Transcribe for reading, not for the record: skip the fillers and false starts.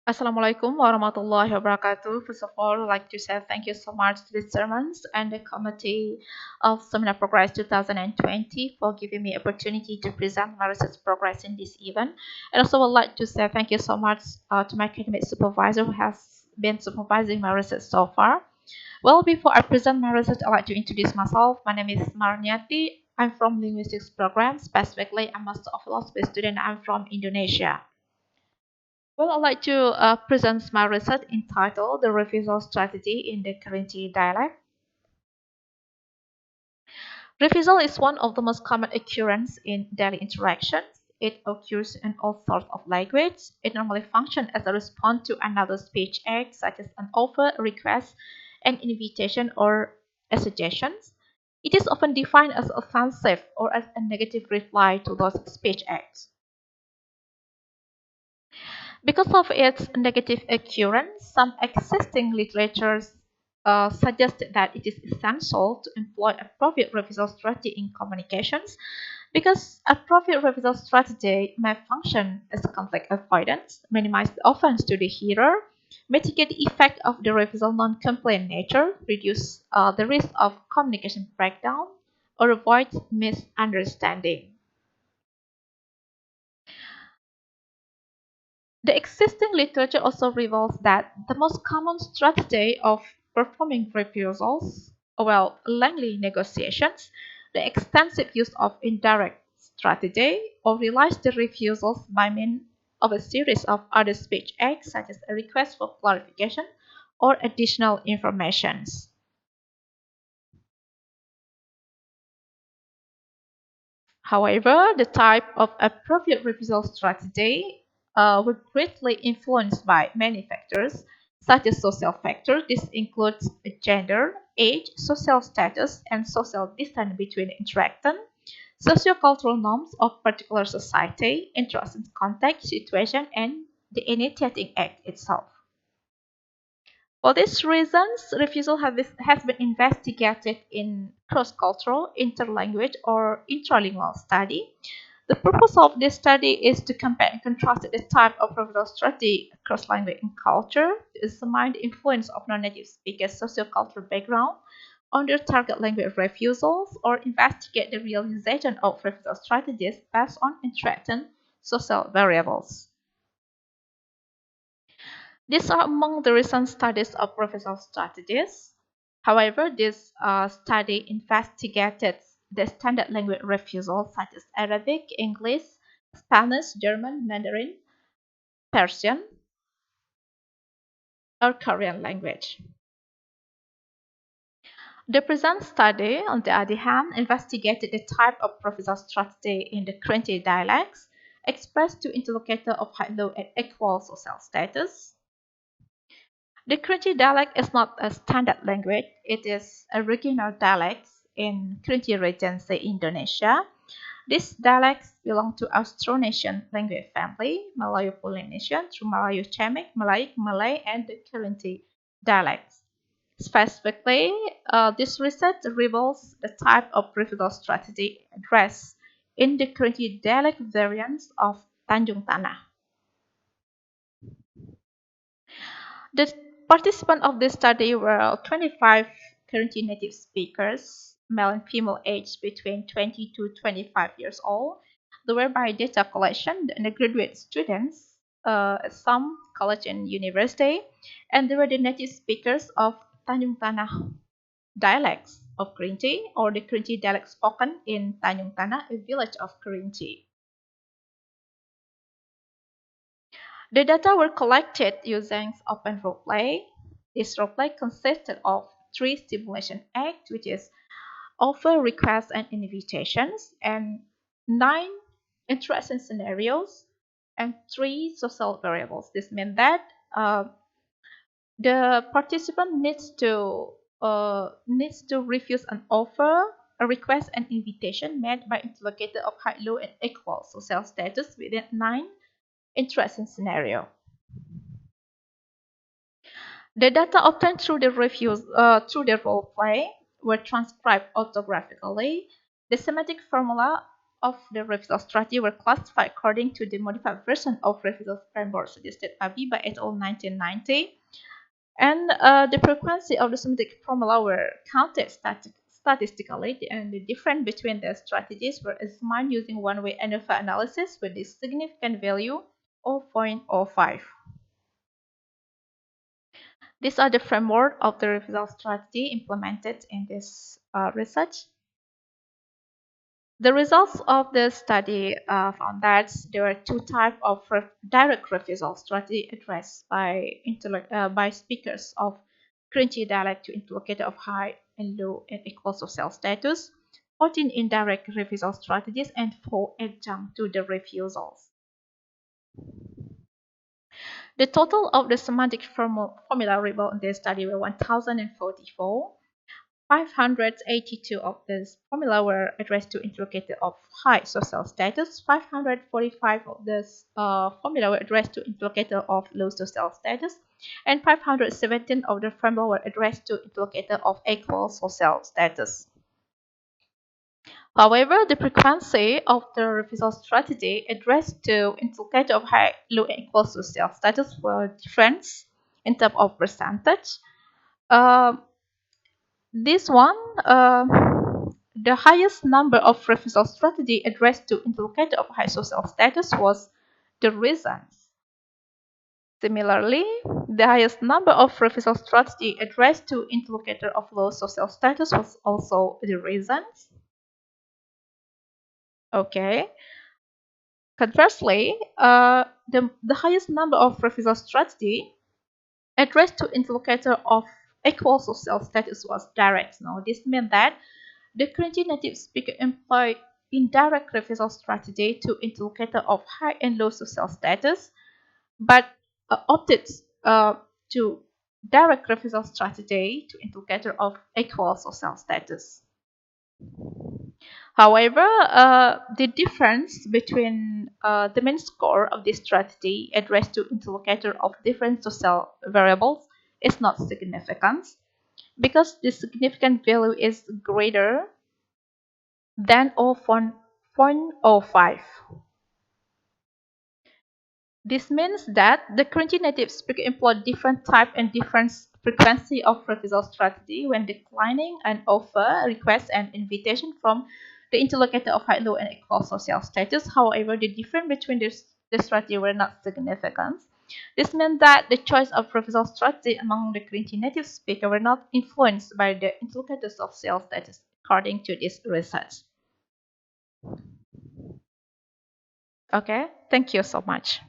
Assalamualaikum warahmatullahi wabarakatuh. First of all, I'd like to say thank you so much to the sermons and the committee of Seminar Progress 2020 for giving me opportunity to present my research progress in this event. And also would like to say thank you so much to my academic supervisor who has been supervising my research so far. Well, before I present my research, I'd like to introduce myself. My name is Marniati. I'm from Linguistics program. Specifically, I'm a Master of Philosophy student. I'm from Indonesia. Well, I'd like to present my research entitled The Refusal Strategy in the Kerinci Dialect. Refusal is one of the most common occurrences in daily interactions. It occurs in all sorts of language. It normally functions as a response to another speech act, such as an offer, a request, an invitation, or a suggestion. It is often defined as offensive or as a negative reply to those speech acts. Because of its negative occurrence, some existing literatures suggested that it is essential to employ appropriate refusal strategy in communications because appropriate refusal strategy may function as conflict avoidance, minimize the offense to the hearer, mitigate the effect of the refusal non-complaint nature, reduce the risk of communication breakdown, or avoid misunderstanding. The existing literature also reveals that the most common strategy of performing refusals, well, lengthy negotiations, the extensive use of indirect strategy, or realize the refusals by means of a series of other speech acts such as a request for clarification or additional informations. However, the type of appropriate refusal strategy were greatly influenced by many factors, such as social factors. This includes gender, age, social status, and social distance between interactants, sociocultural norms of particular society, interest in context, situation, and the initiating act itself. For these reasons, refusal has been investigated in cross-cultural, interlanguage, or intralingual study. The purpose of this study is to compare and contrast the type of refusal strategy across language and culture, to examine the influence of non-native speakers' sociocultural background on their target language refusals, or investigate the realization of refusal strategies based on interacting social variables. These are among the recent studies of refusal strategies. However, this study investigated the standard language refusal such as Arabic, English, Spanish, German, Mandarin, Persian, or Korean language. The present study, on the other hand, investigated the type of refusal strategy in the Kerinci dialects expressed to interlocutor of high, low, and equal social status. The Kerinci dialect is not a standard language. It is a regional dialect in Kerinci Regency, Indonesia. These dialects belong to Austronesian language family, Malayo-Polynesian through Malayo-Chamic, Malayic, Malay, and the Kerinci dialects. Specifically, this research reveals the type of refusal strategy addressed in the Kerinci dialect variants of Tanjung Tanah. The participants of this study were 25 Kerinci native speakers, male and female aged between 20 to 25 years old. They were by data collection, the undergraduate students at some college and university, and they were the native speakers of Tanjung Tanah dialects of Kerinci, or the Kerinci dialect spoken in Tanjung Tanah, a village of Kerinci. The data were collected using open roleplay. This roleplay consisted of three stimulation acts, which is offer, requests, and invitations, and nine interaction scenarios, and three social variables. This means that the participant needs to refuse an offer, a request, and invitation made by interlocutor of high, low, and equal social status within nine interaction scenario. The data obtained through the role play were transcribed orthographically. The semantic formula of the refusal strategy were classified according to the modified version of refusal framework suggested by Biba et al. 1990. And the frequency of the semantic formula were counted statistically, and the difference between the strategies were examined using one-way NFA analysis with the significant value of 0.05. These are the framework of the refusal strategy implemented in this research. The results of the study found that there were two types of direct refusal strategy addressed by speakers of Kerinci dialect to interlocutor of high and low and equal social status, 14 indirect refusal strategies, and 4 adjunct to the refusals. The total of the semantic formula rebel in this study were 1,044. 582 of these formula were addressed to interlocutor of high social status. 545 of these formula were addressed to interlocutor of low social status. And 517 of the formula were addressed to interlocutor of equal social status. However, the frequency of the refusal strategy addressed to interlocutor of high, low, and equal social status were different in terms of percentage. This one, the highest number of refusal strategy addressed to interlocutor of high social status was the reasons. Similarly, the highest number of refusal strategy addressed to interlocutor of low social status was also the reasons. Okay. Conversely, the highest number of refusal strategy addressed to interlocutor of equal social status was direct. Now, this means that the Kerinci native speaker employ indirect refusal strategy to interlocutor of high and low social status, but opted to direct refusal strategy to interlocutor of equal social status. However, the difference between the main score of this strategy addressed to interlocutor of different social variables is not significant because the significant value is greater than 0.05. This means that the Kerinci native speaker employ different type and different frequency of refusal strategy when declining an offer, request, and invitation from the interlocutor of high, low, and equal social status. However, the difference between the strategy were not significant. This meant that the choice of refusal strategy among the Kerinci native speaker were not influenced by the interlocutor's social status, according to this research. Okay, thank you so much.